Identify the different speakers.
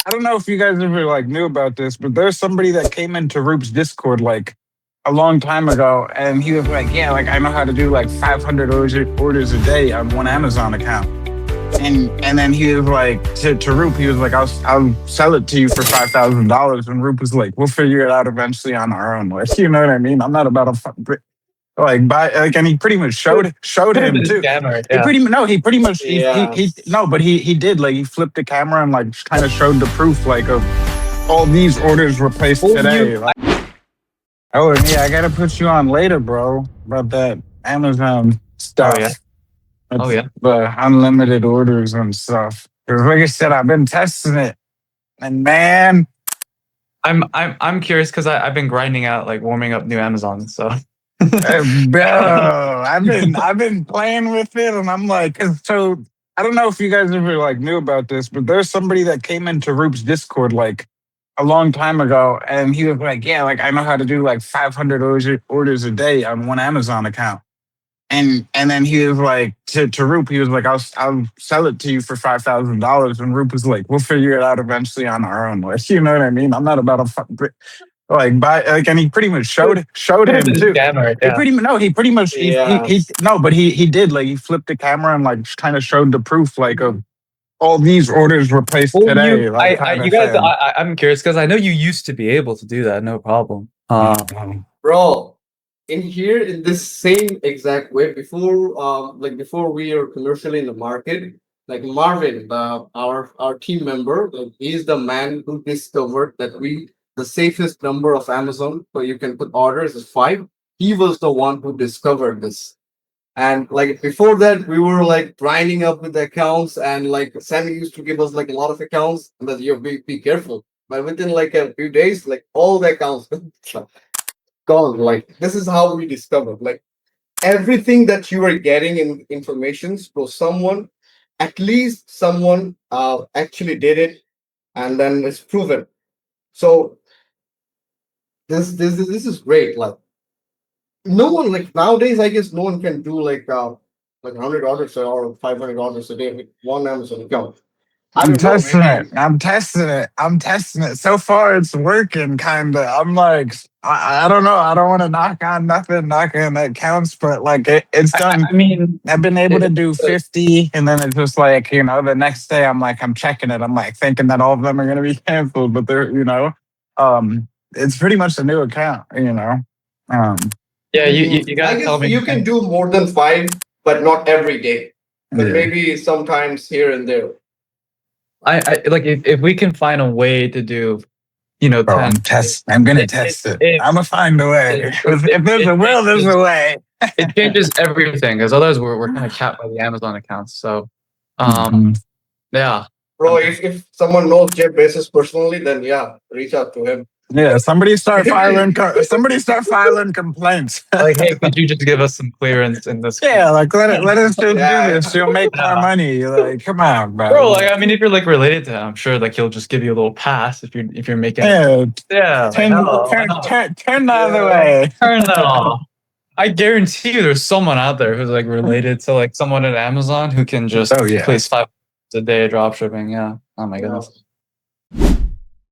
Speaker 1: I don't know if you guys ever like knew about this, but there's somebody that came into Roop's Discord like a long time ago, and he was like, "Yeah, like I know how to do like 500 orders a day on one Amazon account." And then he was like to Roop, he was like, "I'll sell it to you for $5,000." And Roop was like, "We'll figure it out eventually on our own." Like, you know what I mean? I'm not about to like buy like, and he pretty much showed him too.
Speaker 2: Scammer,
Speaker 1: He
Speaker 2: yeah.
Speaker 1: pretty much
Speaker 3: Yeah.
Speaker 1: he no, but he did like he flipped the camera and like kind of showed the proof like of all these orders were placed today. Like, oh, and yeah, I gotta put you on later, bro, about that Amazon stuff.
Speaker 2: Oh, yeah. Oh, yeah.
Speaker 1: The unlimited orders and stuff. 'Cause like I said, I've been testing it, and man,
Speaker 2: I'm curious because I've been grinding out like warming up new Amazon. So
Speaker 1: bro, I've been playing with it, and I'm like, 'cause so I don't know if you guys ever like knew about this, but there's somebody that came into Roop's Discord like a long time ago, and he was like, "Yeah, like I know how to do like 500 orders a day on one Amazon account." And then he was like to Roop, he was like, I'll sell it to you for $5,000." And Roop was like, "We'll figure it out eventually on our own." Like, you know what I mean? I'm not about to like buy like, and he pretty much showed him too.
Speaker 2: Scammer, yeah.
Speaker 1: He pretty much
Speaker 3: Yeah.
Speaker 1: he no, but he did like he flipped the camera and like kind of showed the proof like of all these orders were placed today. Like,
Speaker 2: You guys, I'm curious because I know you used to be able to do that, no problem.
Speaker 3: Bro, in here in this same exact way before we are commercially in the market, like Marvin, our team member, like, he's the man who discovered that the safest number of Amazon where you can put orders is 5. He was the one who discovered this. And like before that, we were like grinding up with the accounts, and like Sammy used to give us like a lot of accounts, and that you be careful. But within like a few days, like all the accounts gone. Like this is how we discovered. Like everything that you are getting in information from someone, at least someone actually did it, and then it's proven. So this is great. Like no one, like nowadays, I guess no one can do like 100 orders or 500 orders a day with one Amazon account. I
Speaker 1: I'm
Speaker 3: don't know,
Speaker 1: testing
Speaker 3: man.
Speaker 1: it. I'm testing it. So far, it's working, kind of. I'm like, I don't know. I don't want to knock on accounts, but like it's done.
Speaker 2: I mean,
Speaker 1: I've been able to do 50, and then it's just like, the next day I'm like, I'm checking it. I'm like thinking that all of them are going to be canceled, but it's pretty much a new account,
Speaker 2: yeah, you
Speaker 3: I
Speaker 2: gotta
Speaker 3: guess
Speaker 2: tell me.
Speaker 3: you can do more than 5, but not every day. But
Speaker 1: Yeah.
Speaker 3: maybe sometimes here and there.
Speaker 2: I like if we can find a way to do,
Speaker 1: Bro,
Speaker 2: 10.
Speaker 1: I'm gonna test it. I'm gonna find a way. If there's a will, there's a way.
Speaker 2: It changes everything because otherwise we're kind of capped by the Amazon accounts. So,
Speaker 1: Mhm.
Speaker 2: yeah.
Speaker 3: Bro, if someone knows Jeff Bezos personally, then yeah, reach out to him.
Speaker 1: Yeah, somebody start filing complaints.
Speaker 2: Like, hey, could you just give us some clearance in this?
Speaker 1: Yeah, like let us just
Speaker 3: Yeah.
Speaker 1: do this. You'll make more
Speaker 2: Yeah.
Speaker 1: money. Like, come on, bro.
Speaker 2: Bro, like I mean, if you're like related to him, I'm sure like he'll just give you a little pass if you're making.
Speaker 1: Yeah,
Speaker 2: Yeah.
Speaker 1: turn the other way.
Speaker 2: Turn that off. I guarantee you, there's someone out there who's like related to like someone at Amazon who can just
Speaker 1: Oh, yeah.
Speaker 2: place 5 a day of dropshipping. Yeah. Oh my goodness.